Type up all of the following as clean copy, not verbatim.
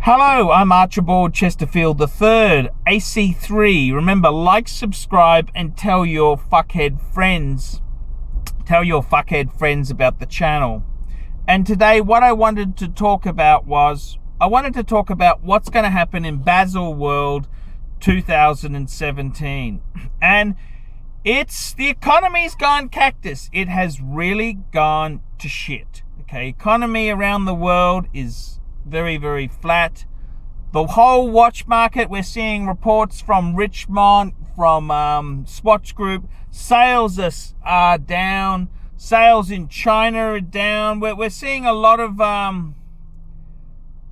Hello, I'm Archibald Chesterfield III, AC3. Remember, like, subscribe, and tell your fuckhead friends. Tell your fuckhead friends about the channel. And today, what I wanted to talk about was, what's going to happen in Basel World 2017. And the economy's gone cactus. It has really gone to shit. Okay, economy around the world is very, very flat. The whole watch market, we're seeing reports from Richmond, from Swatch Group, sales are down. Sales in China are down. We're seeing a lot of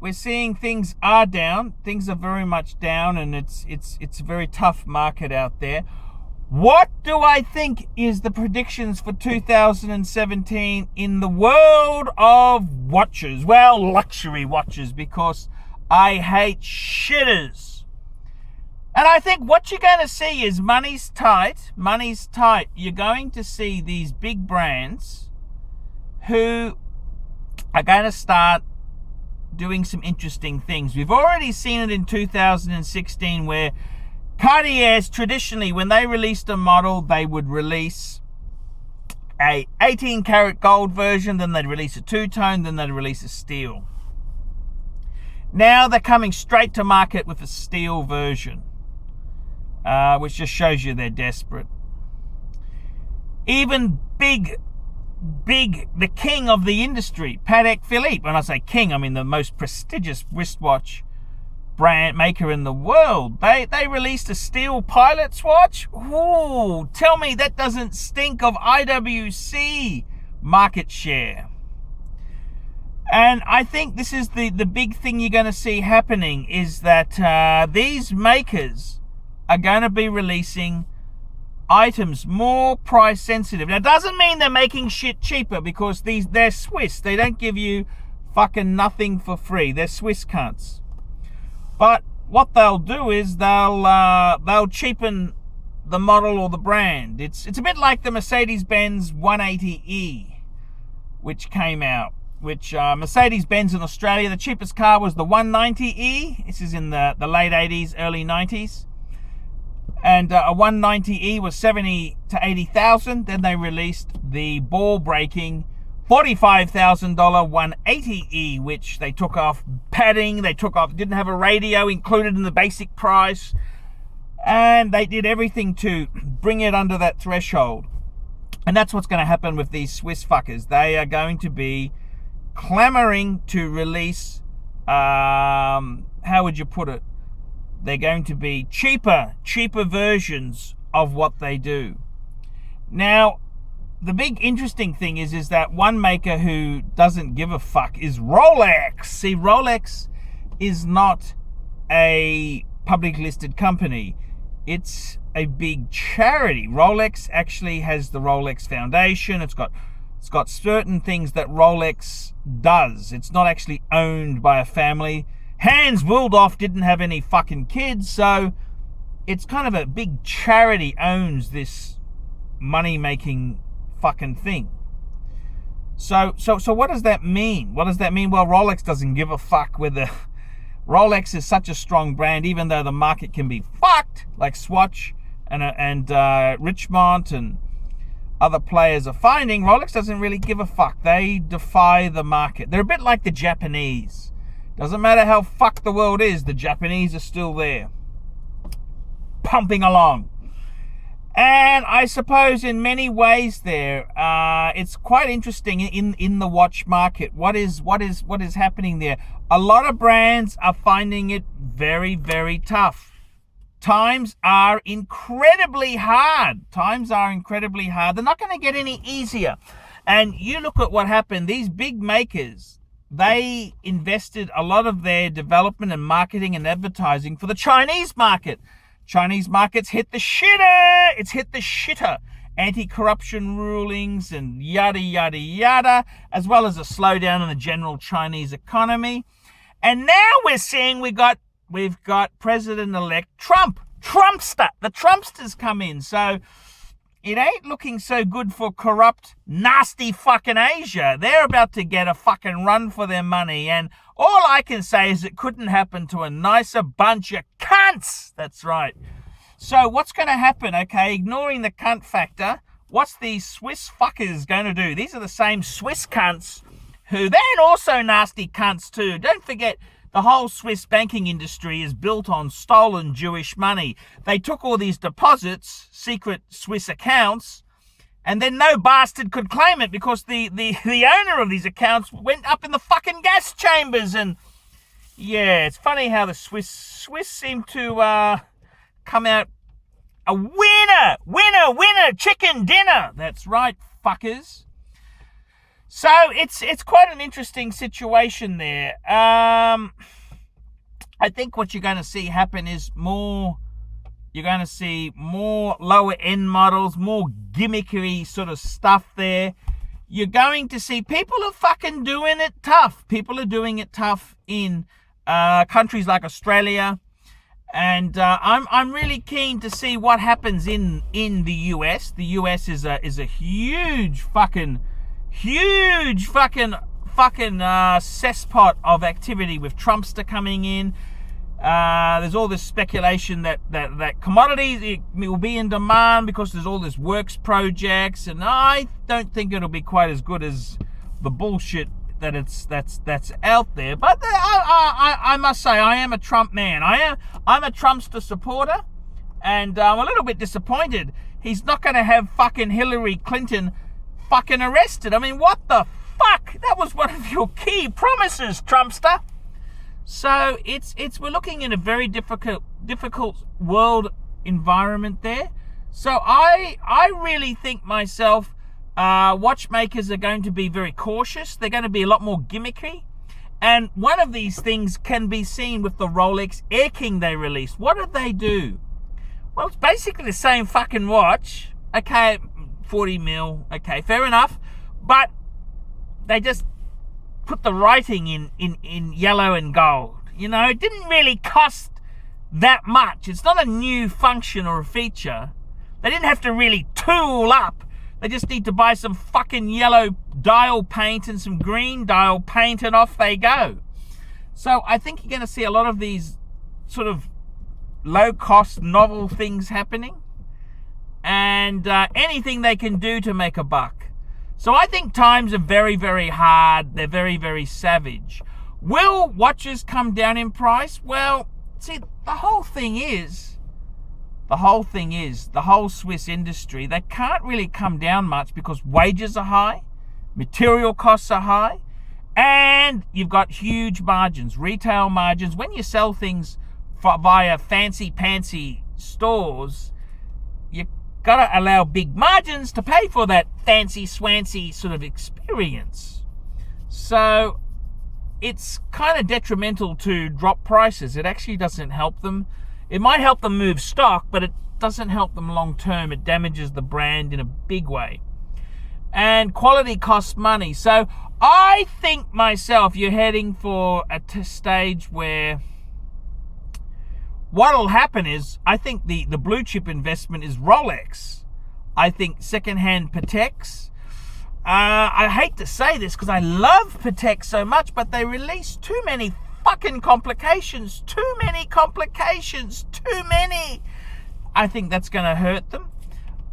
we're seeing things are down. Things are very much down, and it's a very tough market out there. What do I think is the predictions for 2017 in the world of watches? Well, luxury watches, because I hate shitters. And I think what you're going to see is money's tight. Money's tight. You're going to see these big brands who are going to start doing some interesting things. We've already seen it in 2016 where Cartiers, traditionally, when they released a model, they would release a 18 karat gold version, then they'd release a two-tone, then they'd release a steel. Now they're coming straight to market with a steel version, which just shows you they're desperate. Even big, the king of the industry, Patek Philippe. When I say king, I mean the most prestigious wristwatch brand maker in the world. They released a steel pilot's watch. Ooh, tell me that doesn't stink of IWC market share. And I think this is the big thing you're going to see happening, is that these makers are going to be releasing items more price sensitive. Now, it doesn't mean they're making shit cheaper, because they're Swiss. They don't give you fucking nothing for free. They're Swiss cunts. But what they'll do is they'll cheapen the model or the brand. It's a bit like the Mercedes-Benz 180E, which came out. Which Mercedes-Benz in Australia, the cheapest car was the 190E. This is in the late 80s, early 90s. And a 190E was 70 to 80,000. Then they released the ball-breaking $45,000 180E, which they took off padding, didn't have a radio included in the basic price, and they did everything to bring it under that threshold. And that's what's going to happen with these Swiss fuckers. They are going to be clamoring to release, how would you put it? They're going to be cheaper versions of what they do. Now, the big interesting thing is that one maker who doesn't give a fuck is Rolex. See, Rolex is not a public listed company. It's a big charity. Rolex actually has the Rolex Foundation. It's got certain things that Rolex does. It's not actually owned by a family. Hans Willdorf didn't have any fucking kids, so it's kind of a big charity owns this money-making fucking thing. So what does that mean? What does that mean? Well, Rolex doesn't give a fuck whether Rolex is such a strong brand, even though the market can be fucked, like Swatch and Richmond and other players are finding. Rolex doesn't really give a fuck. They defy the market. They're a bit like the Japanese. Doesn't matter how fucked the world is, the Japanese are still there, pumping along. And I suppose in many ways there, it's quite interesting in the watch market. What is happening there? A lot of brands are finding it very, very tough. Times are incredibly hard. They're not going to get any easier. And you look at what happened. These big makers, they invested a lot of their development and marketing and advertising for the Chinese market. Chinese markets hit the shitter. It's hit the shitter. Anti-corruption rulings and yada, yada, yada, as well as a slowdown in the general Chinese economy. And now we're seeing we've got President-elect Trump. The Trumpsters come in. So it ain't looking so good for corrupt, nasty fucking Asia. They're about to get a fucking run for their money, and all I can say is it couldn't happen to a nicer bunch of cunts. That's right. So what's going to happen, okay, ignoring the cunt factor, what's these Swiss fuckers going to do? These are the same Swiss cunts who, they're also nasty cunts too. Don't forget, the whole Swiss banking industry is built on stolen Jewish money. They took all these deposits, secret Swiss accounts, and then no bastard could claim it because the owner of these accounts went up in the fucking gas chambers. And yeah, it's funny how the Swiss seem to come out a winner, chicken dinner. That's right, fuckers. So it's quite an interesting situation there. I think what you're going to see happen is you're going to see more lower end models, more gimmicky sort of stuff there. You're going to see people are fucking doing it tough. People are doing it tough in countries like Australia. And I'm really keen to see what happens in the US. The US is a huge fucking cesspot of activity with Trumpster coming in. There's all this speculation that commodities will be in demand because there's all this works projects, and I don't think it'll be quite as good as the bullshit that's out there. But I must say, I am a Trump man. I'm a Trumpster supporter, and I'm a little bit disappointed he's not going to have fucking Hillary Clinton fucking arrested. I mean, what the fuck? That was one of your key promises, Trumpster. So we're looking in a very difficult world environment there. So I really think myself, watchmakers are going to be very cautious. They're going to be a lot more gimmicky. And one of these things can be seen with the Rolex Air King they released. What did they do? Well, it's basically the same fucking watch. Okay, 40 mil, okay, fair enough, but they just put the writing in yellow and gold. You know, it didn't really cost that much. It's not a new function or a feature. They didn't have to really tool up. They just need to buy some fucking yellow dial paint and some green dial paint, and off they go. So I think you're going to see a lot of these sort of low-cost, novel things happening, and anything they can do to make a buck. So I think times are very, very hard. They're very, very savage. Will watches come down in price? Well, see, the whole Swiss industry, they can't really come down much because wages are high, material costs are high, and you've got huge margins, retail margins. When you sell things via fancy-pantsy stores, you gotta allow big margins to pay for that fancy-swancy sort of experience. So it's kind of detrimental to drop prices. It actually doesn't help them. It might help them move stock, but it doesn't help them long term. It damages the brand in a big way. And quality costs money. So I think myself, you're heading for a stage where what'll happen is, I think the blue chip investment is Rolex. I think secondhand Pateks. I hate to say this because I love Patek so much, but they release too many fucking complications. Too many. I think that's going to hurt them.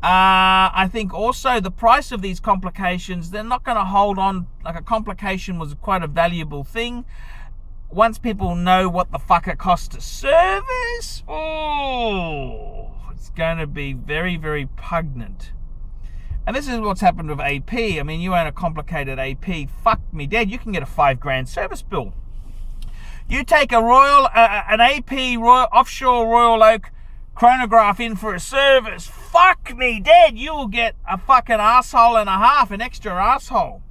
I think also the price of these complications, they're not going to hold on. Like, a complication was quite a valuable thing. Once people know what the fuck it costs to service, it's going to be very, very pungent. And this is what's happened with AP. I mean, you own a complicated AP, fuck me dead, you can get a $5,000 service bill. You take an AP offshore Royal Oak chronograph in for a service, fuck me dead, you will get a fucking asshole and a half, an extra asshole.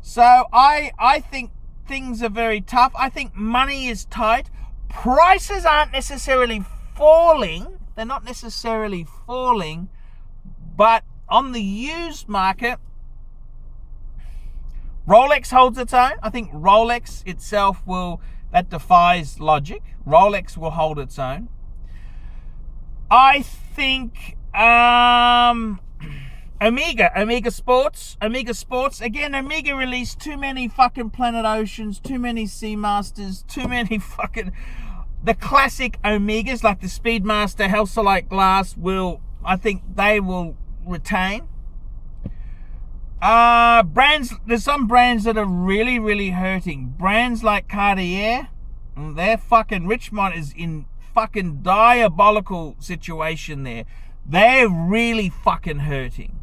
So I think things are very tough. I think money is tight. Prices aren't necessarily falling. They're not necessarily falling. But on the used market, Rolex holds its own. I think Rolex itself that defies logic. Rolex will hold its own. I think Omega Sports. Again, Omega released too many fucking Planet Oceans, too many Seamasters, too many fucking... The classic Omegas, like the Speedmaster, Halcyon Glass, I think they will retain. There's some brands that are really, really hurting. Brands like Cartier, their fucking Richmond is in fucking diabolical situation there. They're really fucking hurting.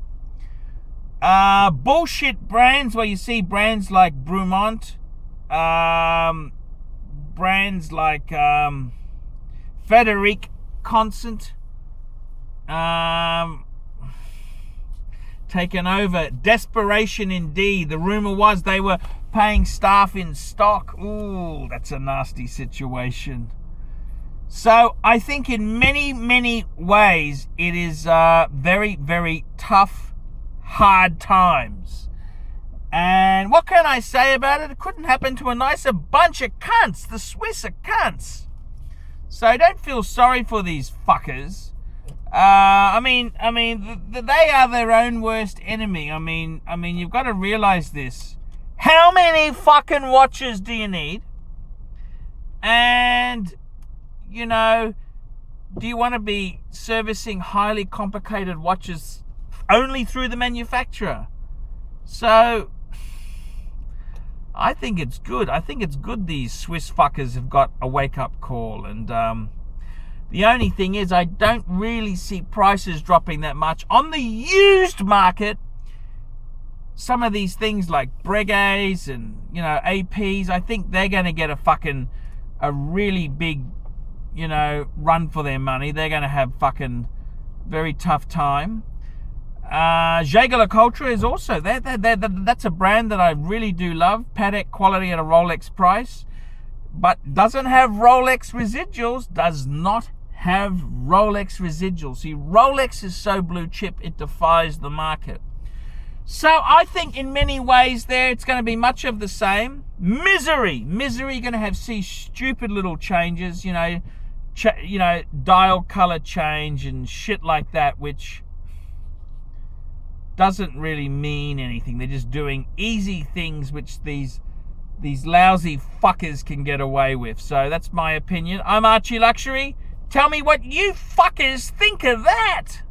Bullshit brands where you see brands like Brumont, brands like Frederic Constant, taken over. Desperation indeed. The rumor was they were paying staff in stock. Ooh, that's a nasty situation. So I think in many, many ways it is very, very tough, hard times. And what can I say about it? It couldn't happen to a nicer bunch of cunts. The Swiss are cunts. So don't feel sorry for these fuckers. I mean, they are their own worst enemy. I mean, you've got to realize this. How many fucking watches do you need? And, you know, do you want to be servicing highly complicated watches only through the manufacturer? So, I think it's good. I think it's good these Swiss fuckers have got a wake-up call. And the only thing is I don't really see prices dropping that much. On the used market, some of these things like Breguets and, you know, APs, I think they're going to get a really big, you know, run for their money. They're going to have fucking very tough time. Jaeger-LeCoultre is also, that's a brand that I really do love. Patek quality at a Rolex price, but doesn't have Rolex residuals, does not have Rolex residuals. See, Rolex is so blue chip, it defies the market. So I think in many ways there, it's going to be much of the same. Misery going to see stupid little changes, you know, dial color change and shit like that, which doesn't really mean anything. They're just doing easy things which these lousy fuckers can get away with. So that's my opinion. I'm ArchieLuxury. Tell me what you fuckers think of that.